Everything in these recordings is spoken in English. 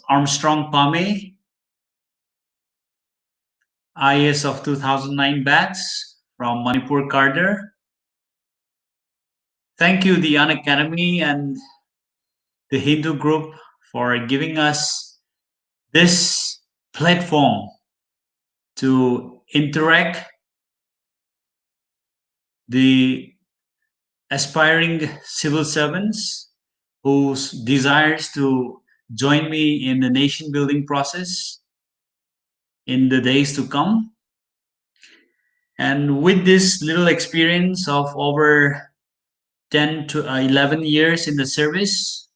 Armstrong Pame, IAS of 2009 batch from Manipur Carder. Thank you, the Unacademy and the Hindu group, for giving us this platform to interact the aspiring civil servants whose desires to join me in the nation building process in the days to come. And with this little experience of over 10 to 11 years in the service,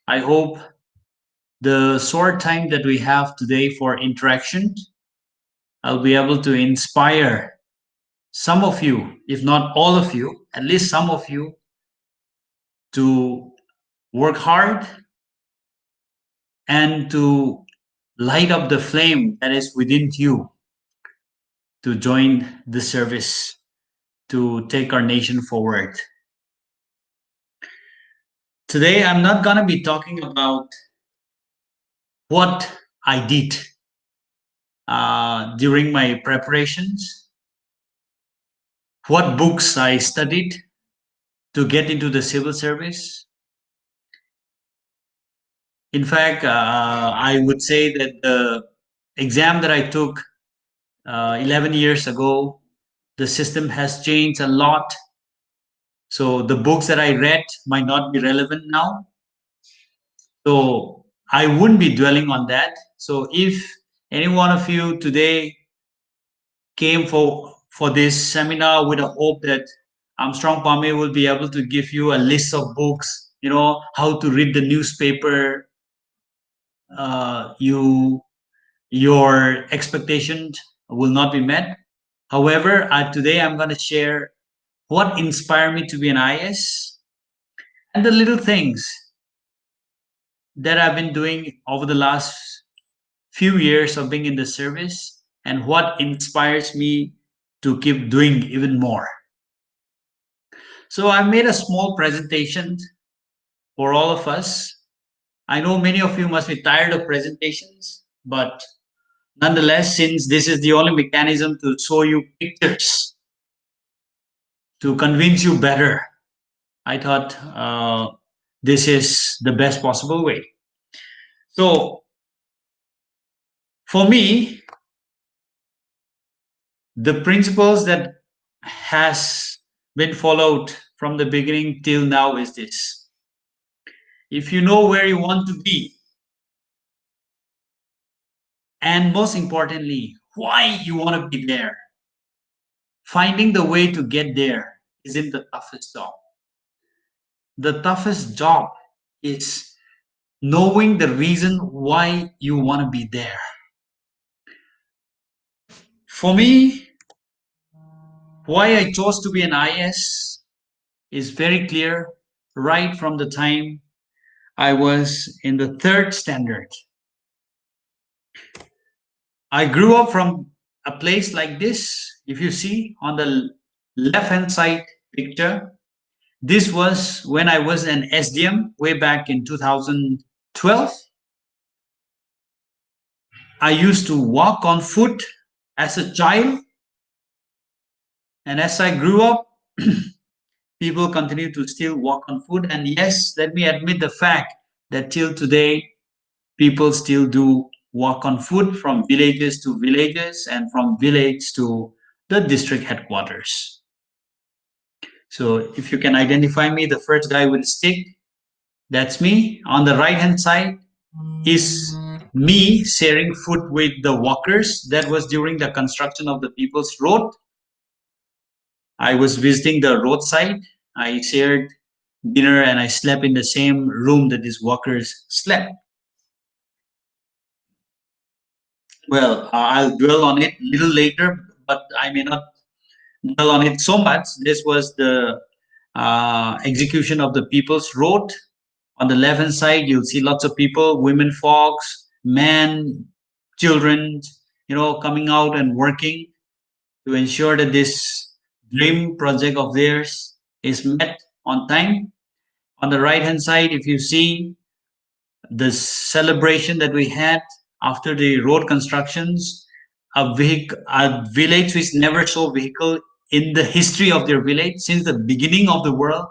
I hope the short time that we have today for interaction, I'll be able to inspire some of you, if not all of you, at least some of you, to work hard and to light up the flame that is within you to join the service to take our nation forward. Today, I'm not going to be talking about what I did during my preparations, what books I studied to get into the civil service. In fact, I would say that the exam that I took 11 years ago, the system has changed a lot. So the books that I read might not be relevant now. So I wouldn't be dwelling on that. So if any one of you today came for this seminar with a hope that Armstrong Pame will be able to give you a list of books, how to read the newspaper, your expectations will not be met. However, today I'm going to share what inspired me to be an IAS and the little things that I've been doing over the last few years of being in the service and what inspires me to keep doing even more. So I made a small presentation for all of us. I know many of you must be tired of presentations, but nonetheless, since this is the only mechanism to show you pictures to convince you better, I thought this is the best possible way. So for me, the principles that has been followed from the beginning till now is this. If you know where you want to be, and most importantly, why you want to be there, finding the way to get there isn't the toughest job. The toughest job is knowing the reason why you want to be there. For me, why I chose to be an IAS is very clear right from the time I was in the third standard. I grew up from a place like this. If you see on the left hand side picture, this was when I was an SDM way back in 2012. I used to walk on foot as a child, and as I grew up, people continue to still walk on foot. And yes, let me admit the fact that till today, people still do walk on foot from villages to villages and from village to the district headquarters. So if you can identify me, the first guy with a stick, that's me. On the right hand side is me sharing food with the walkers. That was during the construction of the People's Road. I was visiting the roadside. I shared dinner and I slept in the same room that these walkers slept. Well, I'll dwell on it a little later, but I may not dwell on it so much. This was the execution of the People's Road. On the left hand side, you'll see lots of people, women, folks, men, children, coming out and working to ensure that this dream project of theirs is met on time. On the right hand side, if you see the celebration that we had after the road constructions, a village which never saw vehicle in the history of their village since the beginning of the world.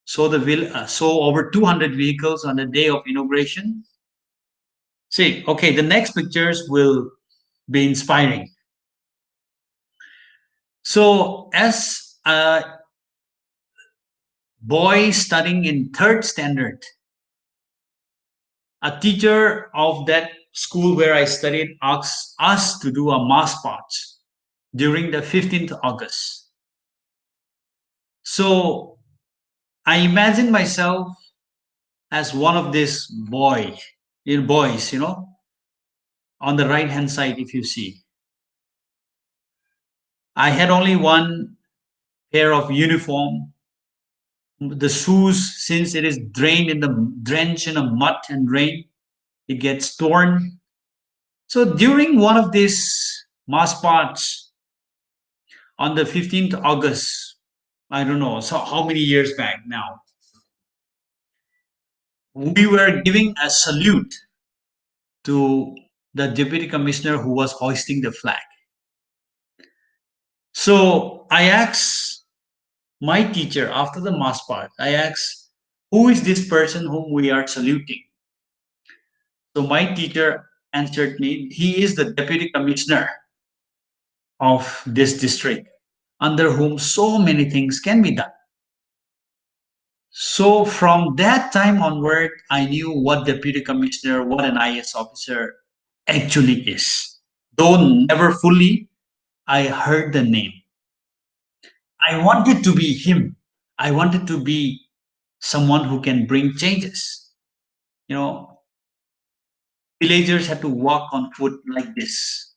So saw over 200 vehicles on the day of inauguration. See, okay, the next pictures will be inspiring. So, as a boy studying in third standard, a teacher of that school where I studied asked us to do a mass march during the 15th August. So I imagine myself as one of these boys, on the right hand side, if you see. I had only one pair of uniform. The shoes, since it is drenched in a mud and rain, it gets torn. So during one of these mass parts on the 15th August, I don't know, so how many years back now, we were giving a salute to the deputy commissioner who was hoisting the flag. So I asked my teacher after the mass part, I asked, who is this person whom we are saluting? So my teacher answered me, he is the deputy commissioner of this district, under whom so many things can be done. So from that time onward, I knew what deputy commissioner, what an IAS officer actually is. Though never fully, I heard the name. I wanted to be him. I wanted to be someone who can bring changes. You know, villagers have to walk on foot like this.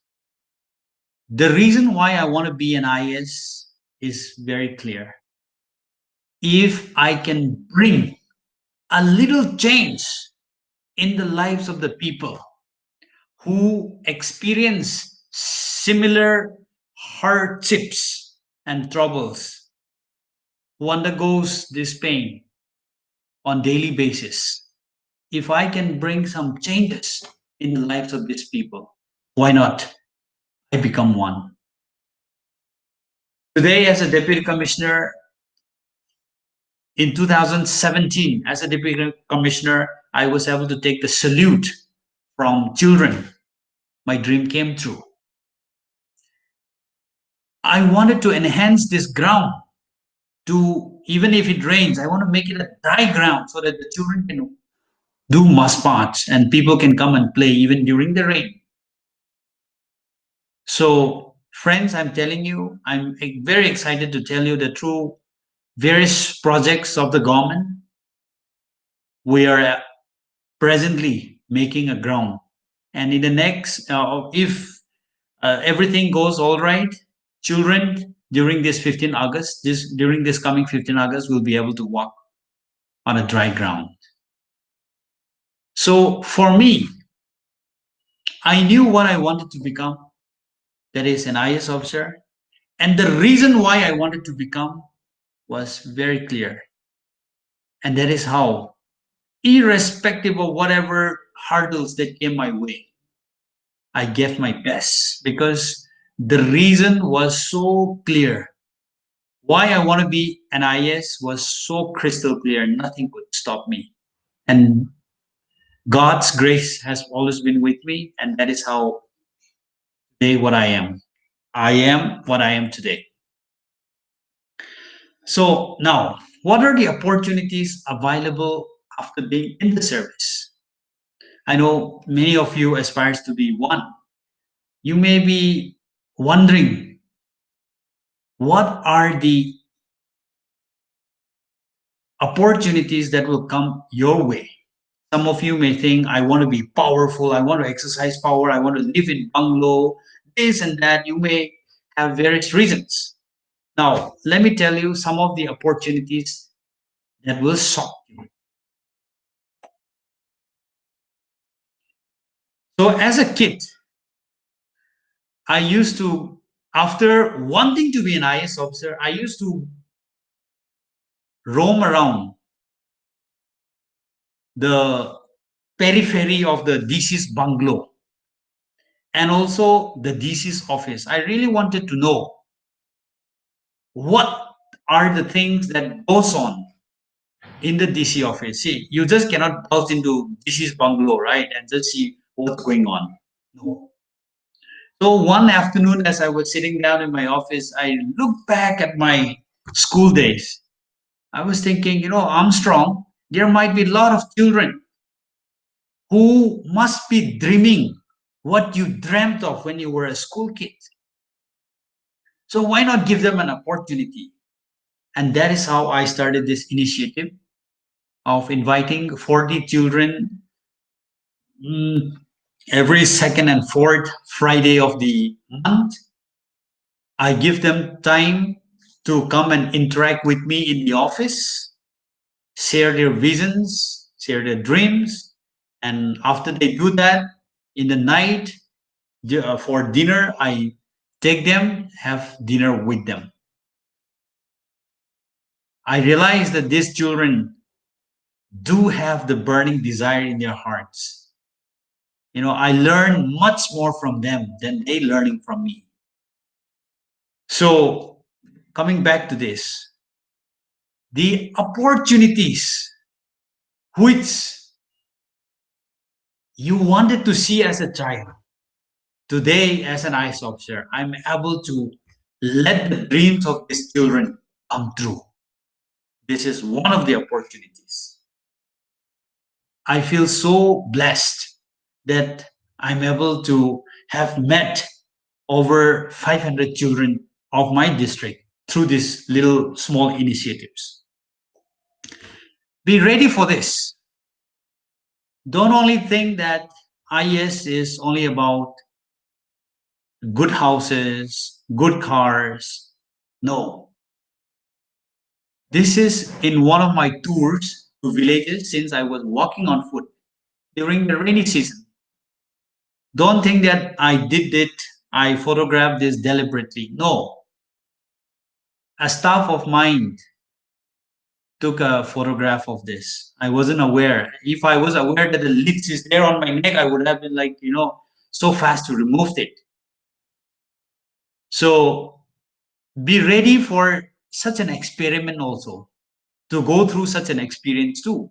The reason why I want to be an IAS is very clear. If I can bring a little change in the lives of the people who experience similar hardships and troubles, who undergoes this pain on daily basis, if I can bring some changes in the lives of these people, why not? I become one. Today, as a deputy commissioner, in 2017, as a deputy commissioner, I was able to take the salute from children. My dream came true. I wanted to enhance this ground to, even if it rains, I want to make it a dry ground so that the children can do mass parts and people can come and play even during the rain. So, friends, I'm telling you, I'm very excited to tell you that through various projects of the government, we are presently making a ground. And in the next, if everything goes all right, children during this 15 August, during this coming 15 August, will be able to walk on a dry ground. So for me, I knew what I wanted to become, that is an IAS officer. And the reason why I wanted to become was very clear. And that is how, irrespective of whatever hurdles that came my way, I gave my best because the reason was so clear. Why I want to be an IAS was so crystal clear, nothing could stop me. And God's grace has always been with me, and that is how today what I am. I am what I am today. So now, what are the opportunities available after being in the service? I know many of you aspires to be one. You may be wondering, what are the opportunities that will come your way? Some of you may think, I want to be powerful, I want to exercise power, I want to live in bungalow, this and that. You may have various reasons. Now, let me tell you some of the opportunities that will shock you. So, as a kid, I used to, after wanting to be an IAS officer, I used to roam around the periphery of the DC's bungalow and also the DC's office. I really wanted to know what are the things that goes on in the DC office. See, you just cannot browse into DC's bungalow, right, and just see what's going on. No. So one afternoon, as I was sitting down in my office, I looked back at my school days. I was thinking, Armstrong, there might be a lot of children who must be dreaming what you dreamt of when you were a school kid. So why not give them an opportunity? And that is how I started this initiative of inviting 40 children mm, every second and fourth Friday of the month. I give them time to come and interact with me in the office, share their visions, share their dreams. And after they do that, in the night for dinner, I take them, have dinner with them. I realize that these children do have the burning desire in their hearts. I learn much more from them than they learning from me. So, coming back to this, the opportunities which you wanted to see as a child, today as an IAS officer, I'm able to let the dreams of these children come true. This is one of the opportunities. I feel so blessed that I'm able to have met over 500 children of my district through these little small initiatives. Be ready for this. Don't only think that IAS is only about good houses, good cars. No. This is in one of my tours to villages since I was walking on foot during the rainy season. Don't think that I did it, I photographed this deliberately. No. A staff of mine took a photograph of this. I wasn't aware. If I was aware that the leech is there on my neck, I would have been like, so fast to remove it. So be ready for such an experiment also, to go through such an experience too.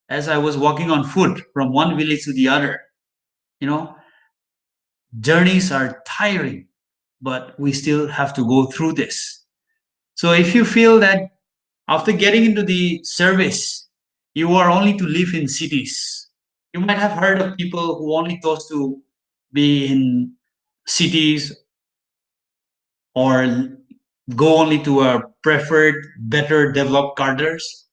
As I was walking on foot from one village to the other, you know, journeys are tiring, but we still have to go through this. So if you feel that after getting into the service, you are only to live in cities, you might have heard of people who only chose to be in cities or go only to a preferred, better developed cadres.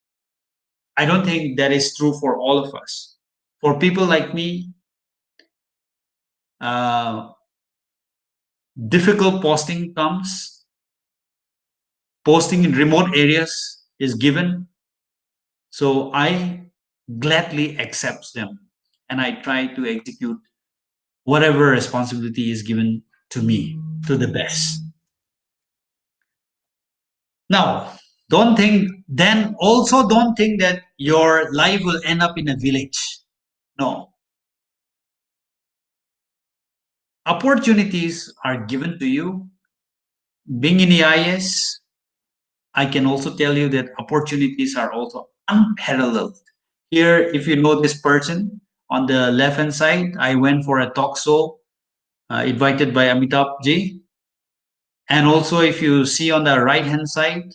I don't think that is true for all of us. For people like me, uh, difficult posting comes, posting in remote areas is given. So I gladly accept them and I try to execute whatever responsibility is given to me to the best. Now, don't think that your life will end up in a village. No. Opportunities are given to you. Being in the IS, I can also tell you that opportunities are also unparalleled. Here, if you know this person, on the left hand side, I went for a talk show invited by Amitabh Ji. And also, if you see on the right hand side,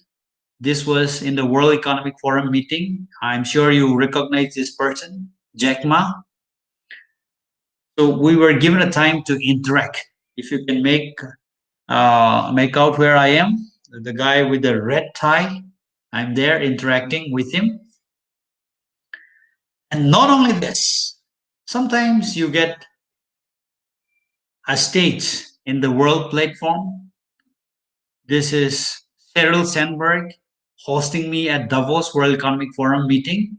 this was in the World Economic Forum meeting. I'm sure you recognize this person, Jack Ma. So we were given a time to interact. If you can make out where I am, the guy with the red tie, I'm there interacting with him. And not only this, sometimes you get a stage in the world platform. This is Sheryl Sandberg hosting me at Davos World Economic Forum meeting.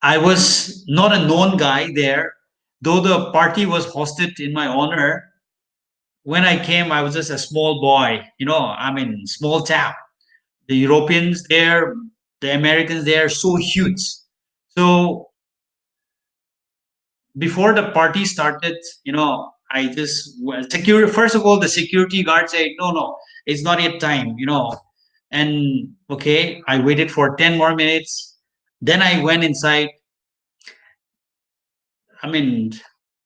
I was not a known guy there, though the party was hosted in my honor. When I came, I was just a small boy, small chap. The Europeans there, the Americans there, so huge. So before the party started, I just secure. First of all, the security guard said, "No, no, it's not yet time." And okay, I waited for 10 more minutes. Then I went inside. I mean,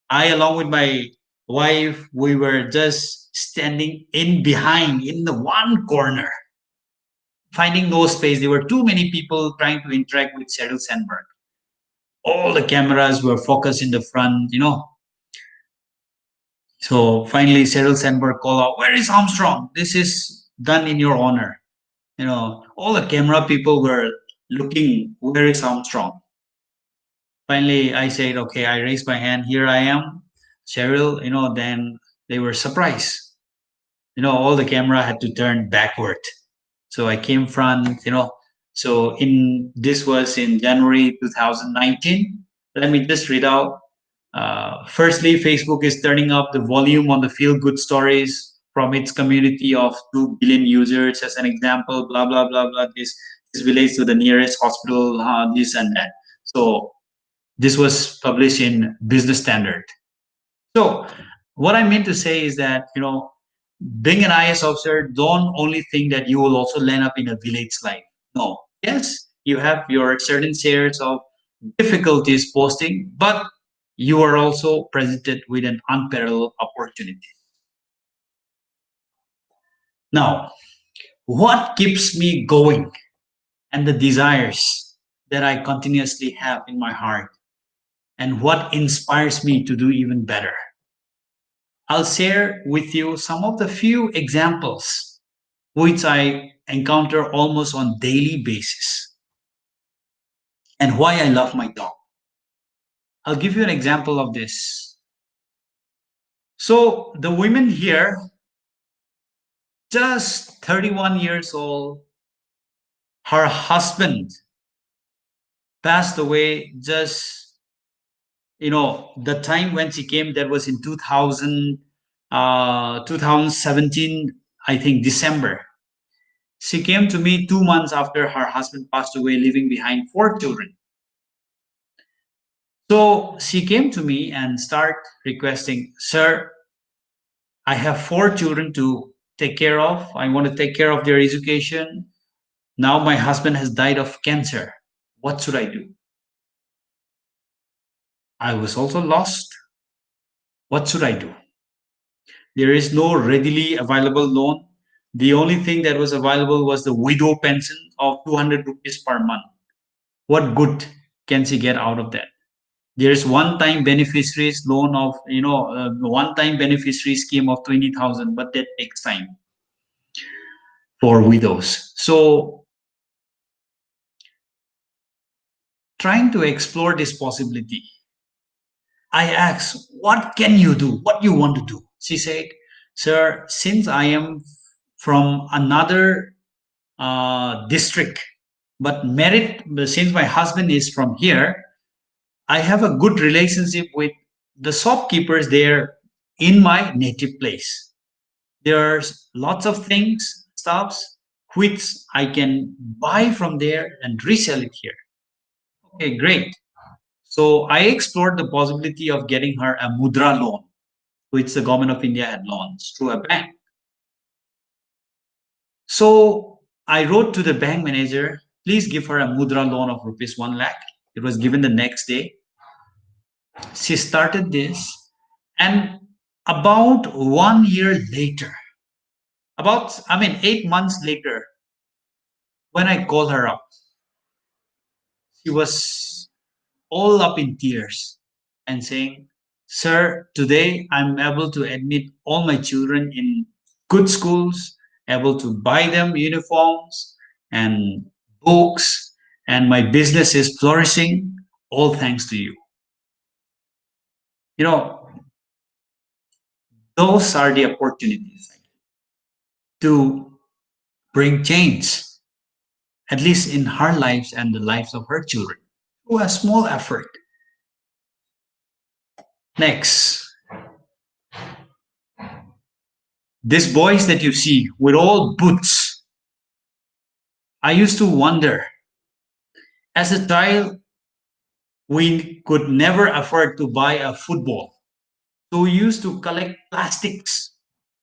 I, along with my wife, we were just standing in behind in the one corner, finding no space. There were too many people trying to interact with Sheryl Sandberg. All the cameras were focused in the front. So finally, Sheryl Sandberg called out, "Where is Armstrong? This is done in your honor." All the camera people were looking, "Where is Armstrong?" Finally, I said, "Okay," I raised my hand, "Here I am, Cheryl." Then they were surprised. All the camera had to turn backward. So I came front. So in this was in January 2019. Let me just read out. Firstly, Facebook is turning up the volume on the feel good stories from its community of 2 billion users. As an example, blah, blah, blah, blah. This relates to the nearest hospital, this and that. So this was published in Business Standard. So what I mean to say is that, being an IS officer, don't only think that you will also land up in a village life. No. Yes, you have your certain shares of difficulties posting, but you are also presented with an unparalleled opportunity. Now, what keeps me going and the desires that I continuously have in my heart, and what inspires me to do even better? I'll share with you some of the few examples which I encounter almost on daily basis, and why I love my dog. I'll give you an example of this. So the women here, just 31 years old, her husband passed away just, the time when she came, that was in 2017, I think December. She came to me 2 months after her husband passed away, leaving behind 4 children. So she came to me and start requesting, "Sir, I have 4 children to take care of. I want to take care of their education. Now my husband has died of cancer. What should I do?" I was also lost. What should I do? There is no readily available loan. The only thing that was available was the widow pension of 200 rupees per month. What good can she get out of that? There is one-time beneficiaries loan of, one-time beneficiary scheme of 20,000, but that takes time for widows. So trying to explore this possibility, I asked, "What can you do? What you want to do?" She said, "Sir, since I am from another district, but married, since my husband is from here, I have a good relationship with the shopkeepers there in my native place. There's lots of things, stuffs, which I can buy from there and resell it here." Okay, great. So I explored the possibility of getting her a mudra loan, which the government of India had launched through a bank. So I wrote to the bank manager, "Please give her a mudra loan of rupees 1 lakh. It was given the next day. She started this, and about 1 year later, 8 months later, when I called her up, she was all up in tears and saying, "Sir, today I'm able to admit all my children in good schools, able to buy them uniforms and books, and my business is flourishing, all thanks to you." You know, those are the opportunities to bring change, at least in her lives and the lives of her children, through a small effort. Next, these boys that you see with all boots, I used to wonder, as a child, We could never afford to buy a football. So we used to collect plastics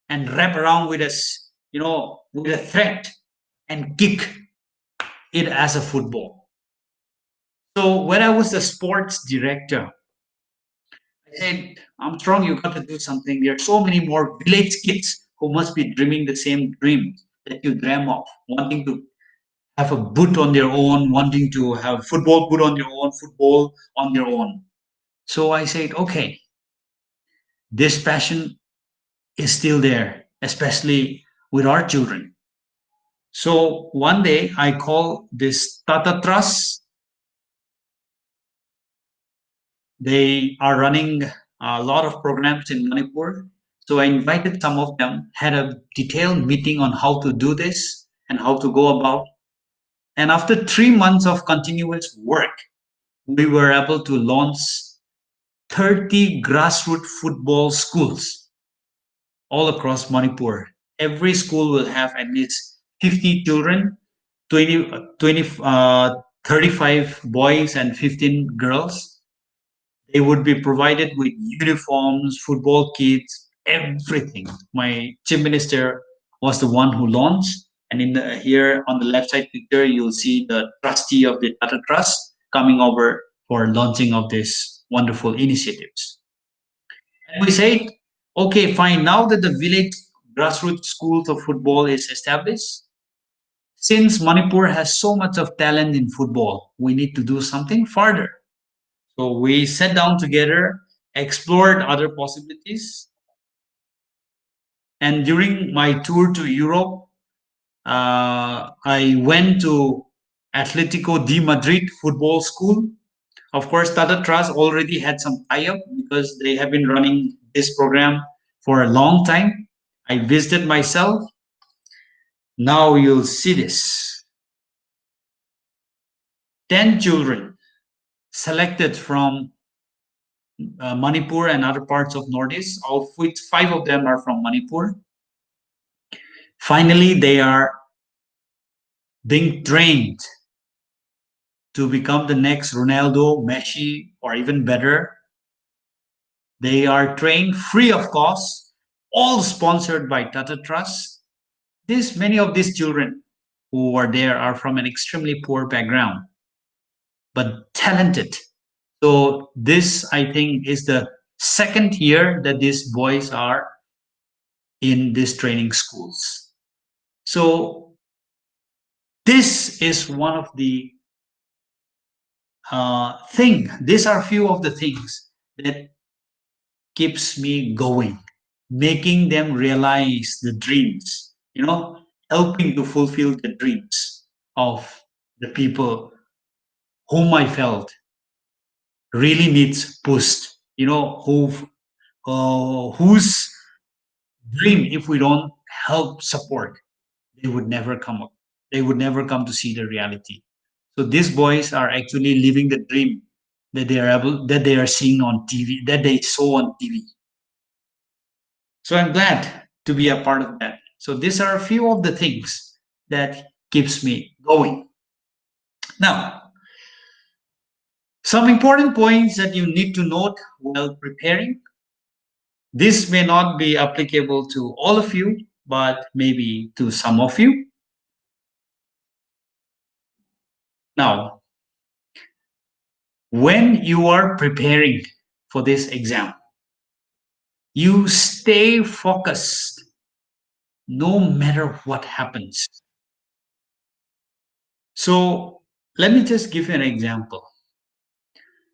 and wrap around with us, with a thread and kick it as a football. So when I was the sports director, I said, Armstrong, you got to do something. There are so many more village kids who must be dreaming the same dream that you dream of, wanting to have a boot on their own, wanting to have football boot on their own, football on their own. So I said, okay, this passion is still there, especially with our children. So one day I call this Tata Trust. They are running a lot of programs in Manipur. So I invited some of them, had a detailed meeting on how to do this and how to go about. And after 3 months of continuous work, we were able to launch 30 grassroots football schools all across Manipur. Every school will have at least 50 children, 20, 35 boys, and 15 girls. They would be provided with uniforms, football kits, everything. My chief minister was the one who launched. And here on the left side picture, you'll see the trustee of the Tata Trust coming over for launching of these wonderful initiatives. And we said, okay, fine. Now that the village grassroots schools of football is established, since Manipur has so much of talent in football, we need to do something further. So we sat down together, explored other possibilities, and during my tour to Europe, I went to Atletico de Madrid football school. Of course, Tata Trust already had some tie-up because they have been running this program for a long time. I visited myself. Now you'll see this. 10 children selected from Manipur and other parts of Northeast, of which 5 of them are from Manipur. Finally, they are being trained to become the next Ronaldo, Messi, or even better. They are trained free of cost, all sponsored by Tata Trust. Many of these children who are there are from an extremely poor background, but talented. So this, I think, is the second year that these boys are in these training schools. So this is one of the thing. These are few of the things that keeps me going, making them realize the dreams. Helping to fulfill the dreams of the people whom I felt really needs boost. Whose dream, if we don't help support, they would never come up. They would never come to see the reality. So these boys are actually living the dream that they are seeing on TV, that they saw on TV. So I'm glad to be a part of that. So these are a few of the things that keeps me going. Now, some important points that you need to note while preparing. This may not be applicable to all of you, but maybe to some of you. Now, when you are preparing for this exam, you stay focused no matter what happens. So, let me just give you an example.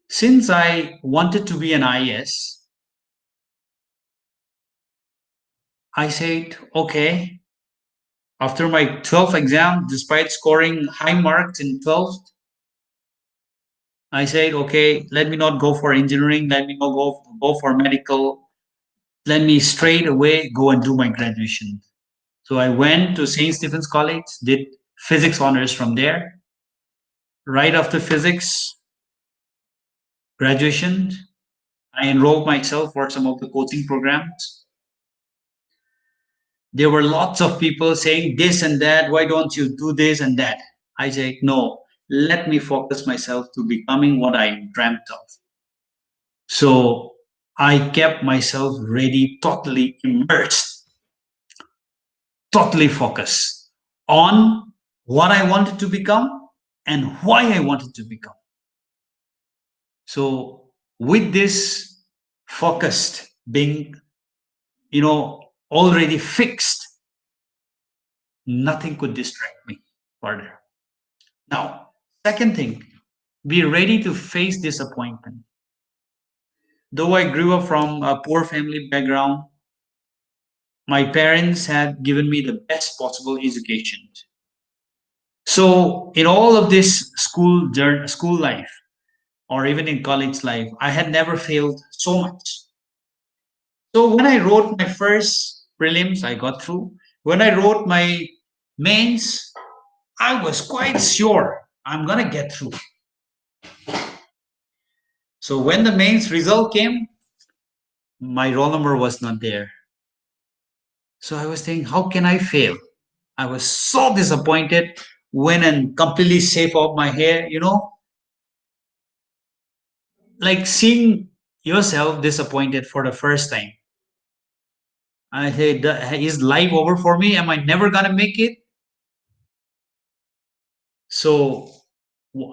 Since I wanted to be an IAS, I said, okay, after my 12th exam, despite scoring high marks in 12th, I said, okay, let me not go for engineering, let me not go for medical, let me straight away go and do my graduation. So I went to St. Stephen's College, did physics honors from there. Right after physics graduation, I enrolled myself for some of the coaching programs. There were lots of people saying this and that. Why don't you do this and that? I said, no, let me focus myself to becoming what I dreamt of. So I kept myself ready, totally immersed, totally focused on what I wanted to become and why I wanted to become. So with this focused being, already fixed, nothing could distract me further. Now, second thing, be ready to face disappointment. Though I grew up from a poor family background, my parents had given me the best possible education. So, in all of this school life, or even in college life, I had never failed so much. So, when I wrote my first prelims, I got through. When I wrote my mains, I was quite sure I'm gonna get through. So, when the mains result came, my roll number was not there. So I was thinking, how can I fail? I was so disappointed, went and completely shave off my hair, like seeing yourself disappointed for the first time. I said, is life over for me? Am I never gonna make it? So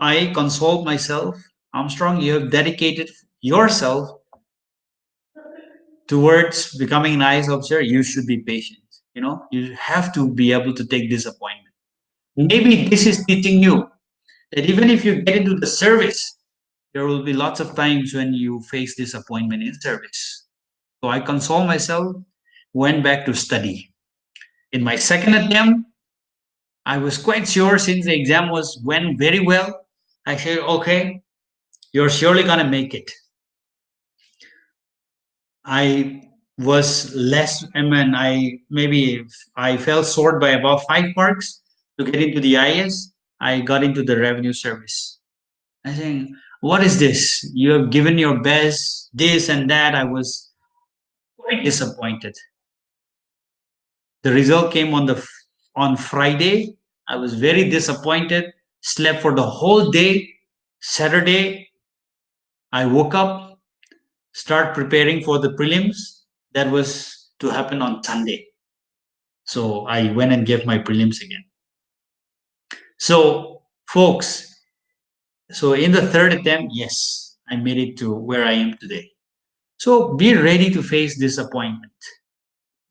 I consoled myself, Armstrong, you have dedicated yourself towards becoming an IAS officer. You should be patient. You have to be able to take disappointment. Maybe this is teaching you that even if you get into the service, there will be lots of times when you face disappointment in service. So I consoled myself, went back to study. In my second attempt, I was quite sure since the exam went very well. I said, okay, you're surely gonna make it. I was less, I fell short by about 5 marks to get into the IS. I got into the revenue service. I think, what is this? You have given your best, this and that. I was quite disappointed. The result came on Friday. I was very disappointed. Slept for the whole day. Saturday, I woke up, start preparing for the prelims. That was to happen on Sunday. So I went and gave my prelims again. So, folks, so in the third attempt, yes, I made it to where I am today. So be ready to face disappointment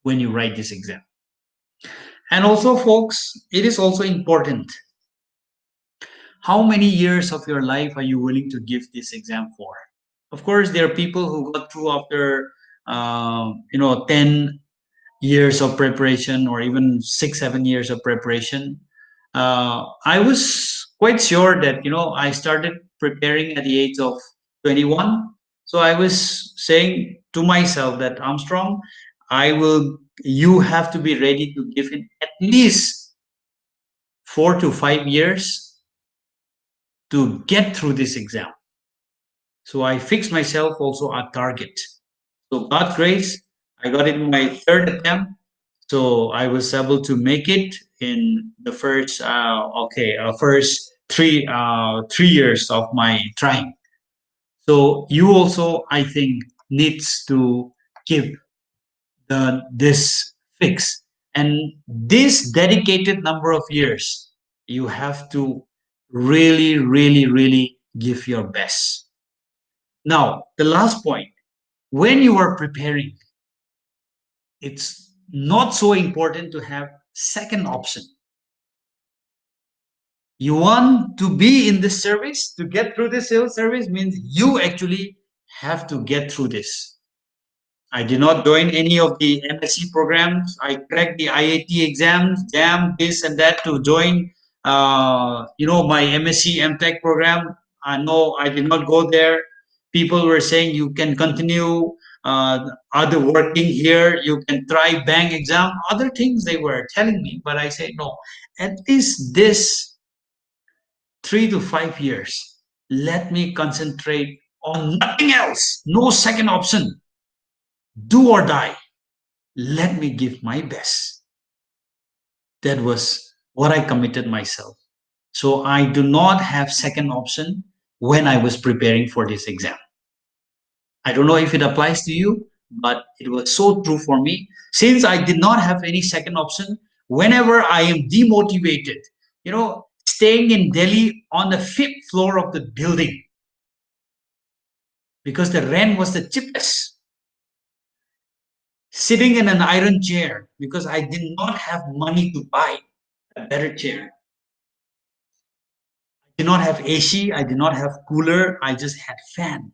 when you write this exam. And also, folks, it is also important. How many years of your life are you willing to give this exam for? Of course, there are people who got through after, 10 years of preparation or even 6, 7 years of preparation. I was quite sure that, I started preparing at the age of 21. So I was saying to myself that Armstrong, you have to be ready to give it at least 4 to 5 years to get through this exam. So I fixed myself also a target. So God's grace, I got it in my third attempt. So I was able to make it in the first 3 years of my trying. So you also, I think, needs to keep this fix, and this dedicated number of years, you have to really, really, really give your best. Now, the last point, when you are preparing, it's not so important to have second option. You want to be in this service, to get through this civil service means you actually have to get through this. I did not join any of the MSc programs. I cracked the IAT exams, jam this and that to join, my MSc MTech program. No, I did not go there. People were saying you can continue other working here. You can try bank exam. Other things they were telling me, but I said no. At least this 3 to 5 years, let me concentrate on nothing else. No second option. Do or die. Let me give my best. That was what I committed myself. So I do not have second option when I was preparing for this exam. I don't know if it applies to you, but it was so true for me. Since I did not have any second option, whenever I am demotivated, staying in Delhi on the fifth floor of the building because the rent was the cheapest, sitting in an iron chair because I did not have money to buy a better chair. I did not have AC, I did not have cooler, I just had fan.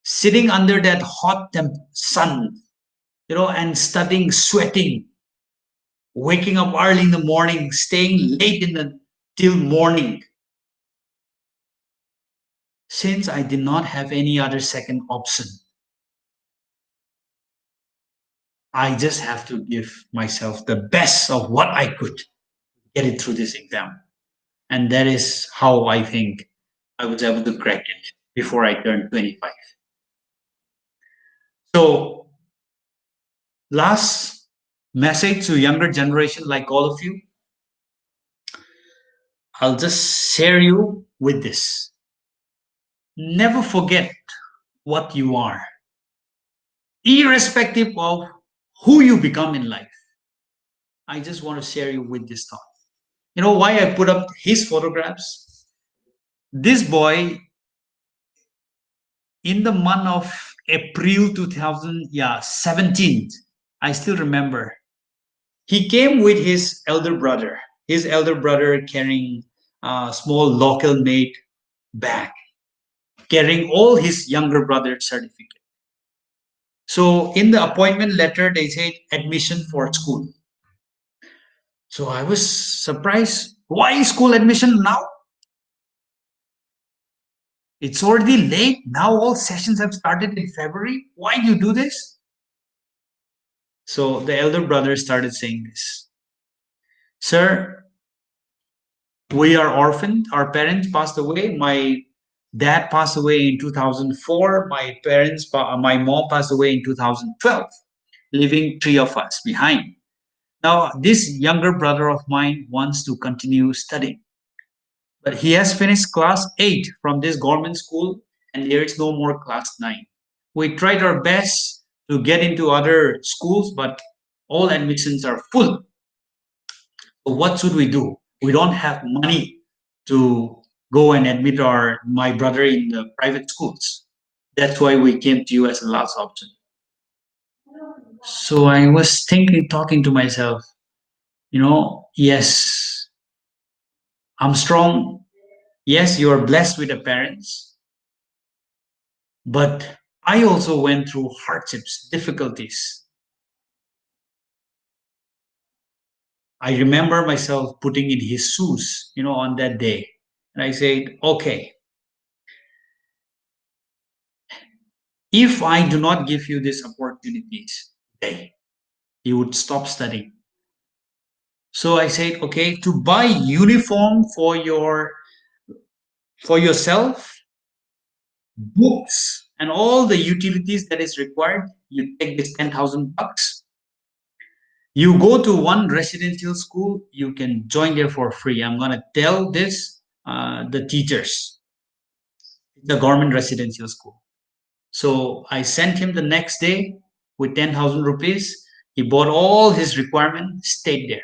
Sitting under that hot sun, and studying, sweating, waking up early in the morning, staying late till morning. Since I did not have any other second option, I just have to give myself the best of what I could get it through this exam. And that is how I think I was able to crack it before I turned 25. So, last message to younger generation like all of you, I'll just share you with this. Never forget what you are, irrespective of who you become in life. I just want to share you with this thought. You know why I put up his photographs? This boy, in the month of April 2017, I still remember, he came with his elder brother. His elder brother carrying a small local made bag, carrying all his younger brother's certificate. So in the appointment letter, they said admission for school. So I was surprised. Why school admission now? It's already late. Now all sessions have started in February. Why do you do this? So the elder brother started saying this. Sir, we are orphaned. Our parents passed away. My dad passed away in 2004. My mom passed away in 2012, leaving three of us behind. Now, this younger brother of mine wants to continue studying, but he has finished class 8 from this government school, and there is no more class 9. We tried our best to get into other schools, but all admissions are full. So what should we do? We don't have money to go and admit my brother in the private schools. That's why we came to you as a last option. So I was thinking, talking to myself, yes, I'm strong. Yes, you are blessed with the parents, but I also went through hardships, difficulties. I remember myself putting in his shoes, on that day. And I said, okay, if I do not give you these opportunities today, you would stop studying. So I said, okay, to buy uniform for yourself, books, and all the utilities that is required, you take this 10,000 bucks. You go to one residential school, you can join there for free. I'm gonna tell this the teachers, the government residential school. So I sent him the next day with 10,000 rupees. He bought all his requirement, stayed there.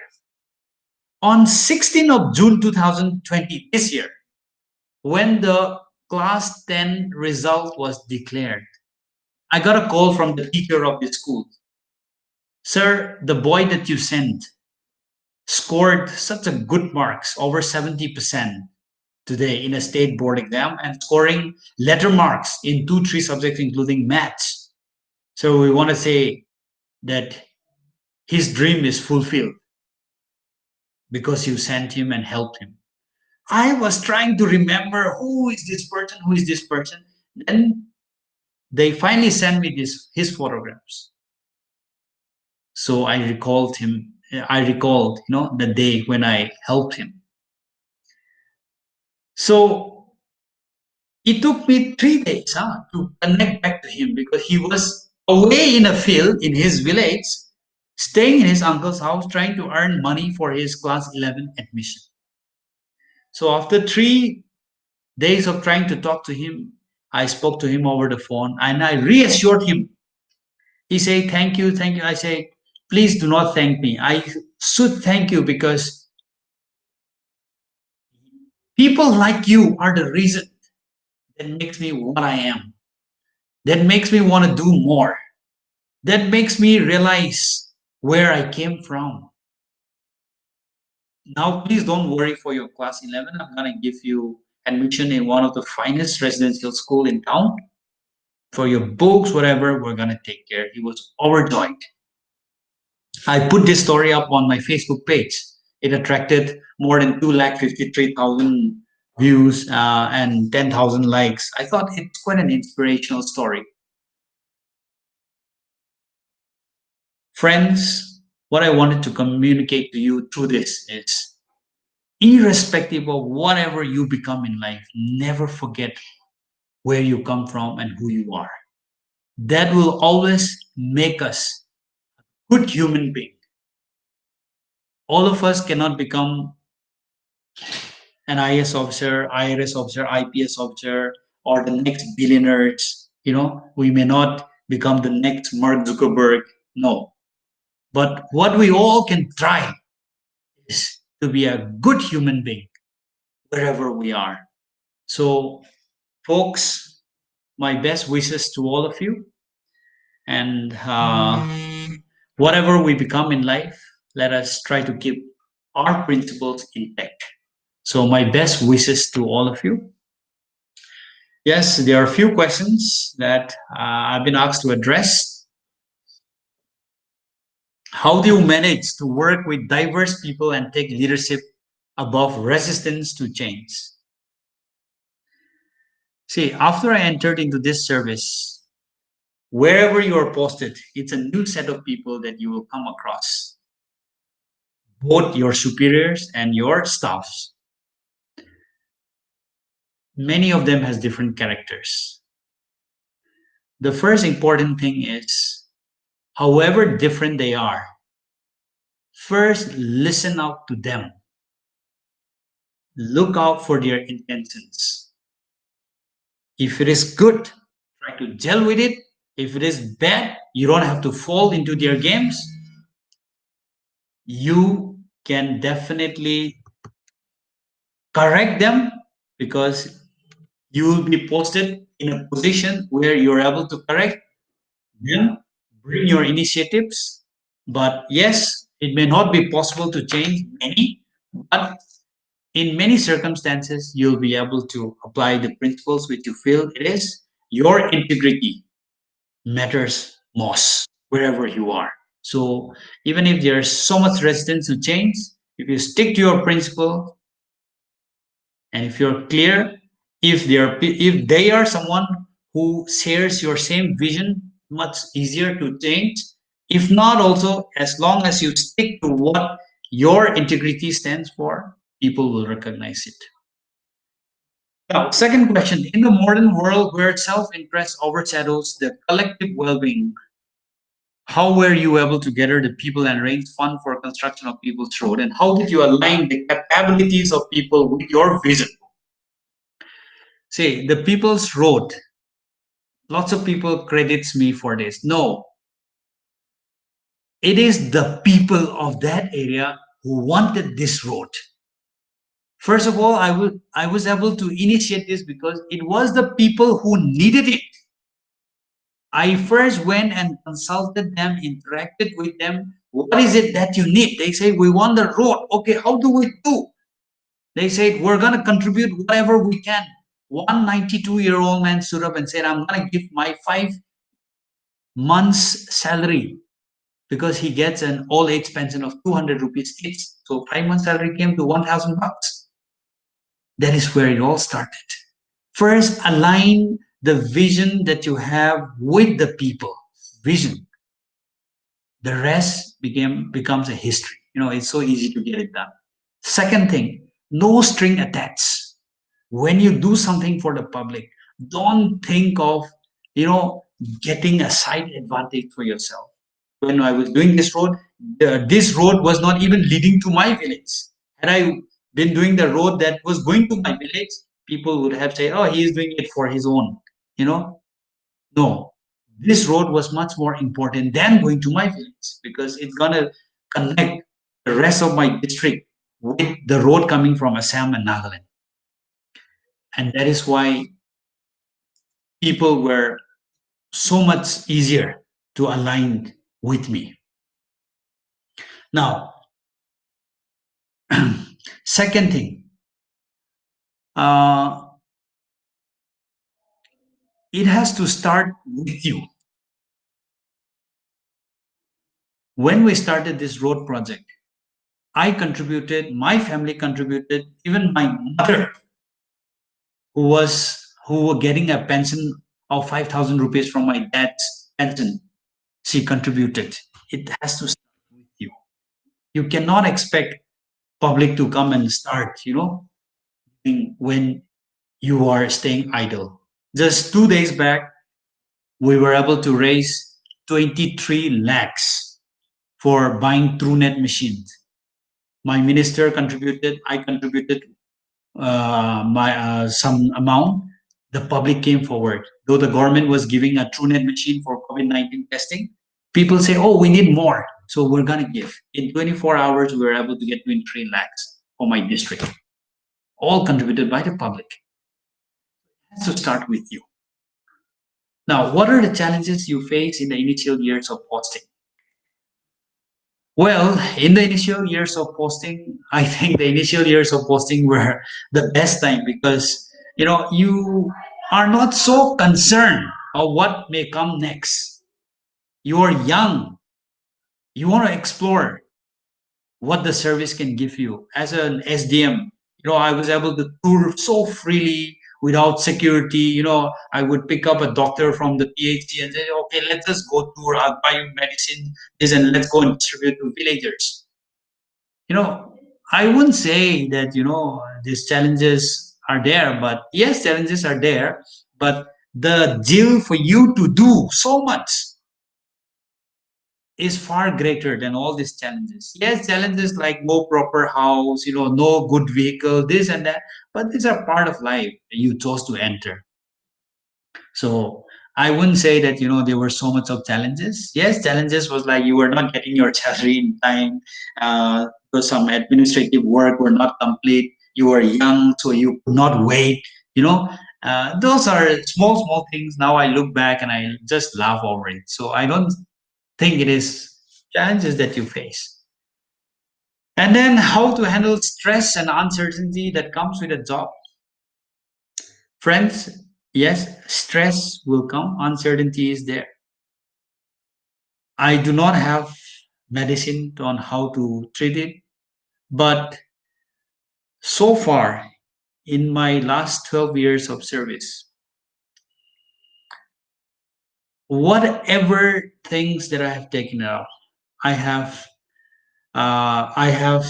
On 16th of June 2020, this year, when the class 10 result was declared, I got a call from the teacher of the school. Sir, the boy that you sent scored such a good marks, over 70% today in a state board exam, and scoring letter marks in 2-3 subjects, including maths. So we want to say that his dream is fulfilled because you sent him and helped him. I was trying to remember who is this person. Then they finally sent me his photographs. So I recalled him. I recalled, the day when I helped him. So it took me 3 days to connect back to him because he was away in a field in his village, staying in his uncle's house, trying to earn money for his class 11 admission. So after 3 days of trying to talk to him, I spoke to him over the phone and I reassured him. He said, "Thank you, thank you." I said, "Please do not thank me. I should thank you because people like you are the reason that makes me what I am, that makes me want to do more, that makes me realize where I came from. Now, please don't worry for your class 11. I'm going to give you admission in one of the finest residential school in town. For your books, whatever, we're going to take care." He was overjoyed. I put this story up on my Facebook page. It attracted more than 253,000 views and 10,000 likes. I thought it's quite an inspirational story. Friends, what I wanted to communicate to you through this is, irrespective of whatever you become in life, never forget where you come from and who you are. That will always make us good human being. All of us cannot become an IAS officer, IRS officer, IPS officer, or the next billionaires. We may not become the next Mark Zuckerberg. No. But what we all can try is to be a good human being wherever we are. So, folks, my best wishes to all of you. And whatever we become in life, let us try to keep our principles intact. So, my best wishes to all of you. Yes, there are a few questions that I've been asked to address. How do you manage to work with diverse people and take leadership above resistance to change? See, after I entered into this service, wherever you are posted, it's a new set of people that you will come across, both your superiors and your staffs. Many of them has different characters. The first important thing is, however different they are, first listen out to them. Look out for their intentions. If it is good, try to gel with it. If it is bad, you don't have to fall into their games. You can definitely correct them because you will be posted in a position where you're able to correct them, bring your initiatives. But yes, it may not be possible to change many, but in many circumstances, you'll be able to apply the principles which you feel it is. Your integrity matters most wherever you are. So even if there's so much resistance to change, if you stick to your principle and if you're clear, if they are someone who shares your same vision, much easier to change. If not, also as long as you stick to what your integrity stands for, people will recognize it. Now, second question. In the modern world where self-interest overshadows the collective well-being, how were you able to gather the people and raise fund for construction of People's Road? And how did you align the capabilities of people with your vision? See, the People's Road, lots of people credits me for this. No, it is the people of that area who wanted this road. First of all, I was able to initiate this because it was the people who needed it. I first went and consulted them, interacted with them. What is it that you need? They say, we want the road. Okay, how do we do? They said, we're going to contribute whatever we can. One 92-year-old man stood up and said, I'm going to give my 5 months' salary because he gets an old age pension of 200 rupees each. So 5 months' salary came to 1,000 bucks. That is where it all started. First, align the vision that you have with the people. Vision. The rest becomes a history. It's so easy to get it done. Second thing, no string attached. When you do something for the public, don't think of, getting a side advantage for yourself. When I was doing this road was not even leading to my village. Had I been doing the road that was going to my village, people would have said, "Oh, he is doing it for his own." You know, no, this road was much more important than going to my village because it's gonna connect the rest of my district with the road coming from Assam and Nagaland, and that is why people were so much easier to align with me. Now, second thing, uh, it has to start with you. When we started this road project, I contributed, my family contributed, even my mother, who were getting a pension of 5,000 rupees from my dad's pension, she contributed. It has to start with you. You cannot expect public to come and start, when you are staying idle. Just 2 days back, we were able to raise 23 lakhs for buying TrueNet machines. My minister contributed, I contributed my some amount. The public came forward. Though the government was giving a TrueNet machine for COVID-19 testing, people say, "Oh, we need more, so we're gonna give." In 24 hours, we were able to get 23 lakhs for my district, all contributed by the public. It has to start with you. Now, what are the challenges you face in the initial years of posting? Well, in the initial years of posting, I think the initial years of posting were the best time because you are not so concerned of what may come next. You are young. You want to explore what the service can give you. As an SDM, I was able to tour so freely without security. I would pick up a doctor from the PhD and say, "Okay, let's just go tour. I'll buy you medicine, this, and let's go and distribute to villagers." you know I wouldn't say that these challenges are there, but yes, challenges are there, but the deal for you to do so much is far greater than all these challenges. Yes, challenges like no proper house, no good vehicle, this and that, but these are part of life you chose to enter. So I wouldn't say that there were so much of challenges. Yes, challenges was like you were not getting your salary in time. Because some administrative work were not complete. You were young, so you could not wait. Those are small things. Now I look back and I just laugh over it. So I don't think it is challenges that you face. And then how to handle stress and uncertainty that comes with a job. Friends, yes, stress will come, uncertainty is there. I do not have medicine on how to treat it, but so far in my last 12 years of service, whatever things that I have taken out, I have I have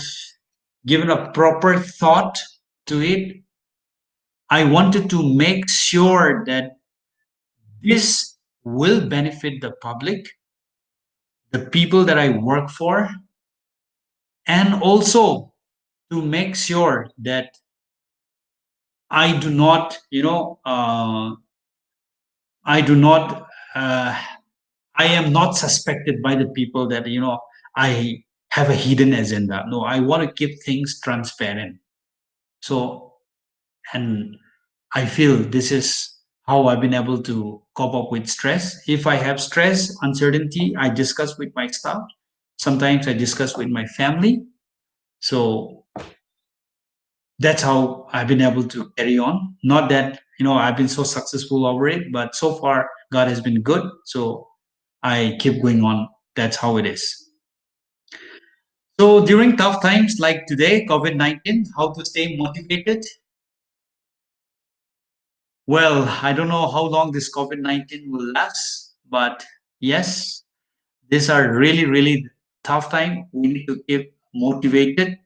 given a proper thought to it. I wanted to make sure that this will benefit the public, the people that I work for, and also to make sure that I do not, I do not, uh, I am not suspected by the people that, I have a hidden agenda. No, I want to keep things transparent. So, and I feel this is how I've been able to cope up with stress. If I have stress, uncertainty, I discuss with my staff. Sometimes I discuss with my family. So that's how I've been able to carry on. Not that, I've been so successful over it, but so far God has been good. So I keep going on. That's how it is. So during tough times like today, COVID-19, how to stay motivated? Well, I don't know how long this COVID-19 will last, but yes, these are really, really tough time. We need to keep motivated.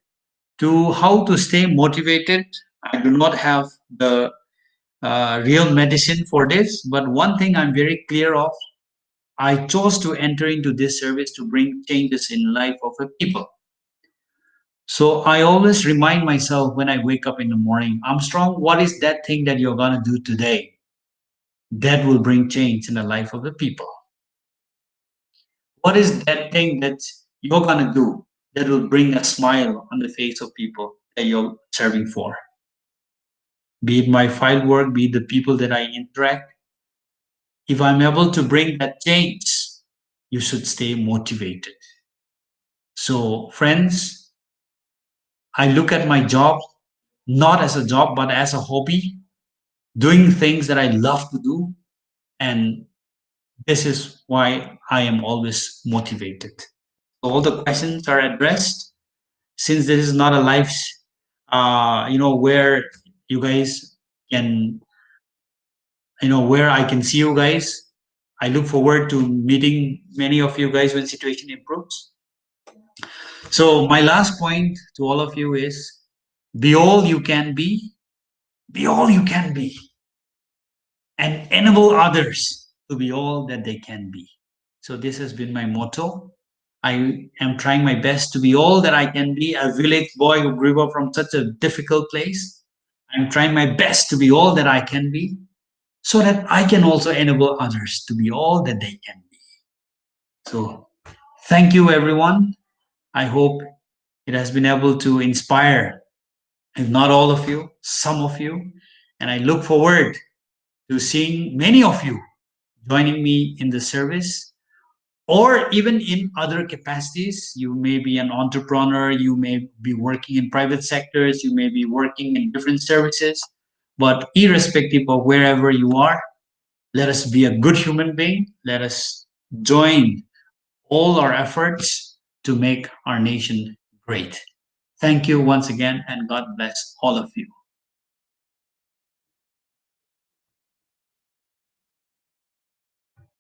To how to stay motivated, I do not have the real medicine for this. But one thing I'm very clear of, I chose to enter into this service to bring changes in life of a people. So I always remind myself when I wake up in the morning, Armstrong, what is that thing that you're going to do today that will bring change in the life of the people? What is that thing that you're going to do that will bring a smile on the face of people that you're serving for? Be it my file work, be it the people that I interact. If I'm able to bring that change, you should stay motivated. So, friends, I look at my job not as a job, but as a hobby, doing things that I love to do. And this is why I am always motivated. So all the questions are addressed. Since this is not a live, where you guys can, where I can see you guys. I look forward to meeting many of you guys when situation improves. So my last point to all of you is be all you can be all you can be, and enable others to be all that they can be. So this has been my motto. I am trying my best to be all that I can be, a village boy who grew up from such a difficult place. I'm trying my best to be all that I can be so that I can also enable others to be all that they can be. So thank you, everyone. I hope it has been able to inspire, if not all of you, some of you. And I look forward to seeing many of you joining me in the service or even in other capacities. You may be an entrepreneur, you may be working in private sectors, you may be working in different services, but irrespective of wherever you are, let us be a good human being. Let us join all our efforts to make our nation great. Thank you once again, and God bless all of you.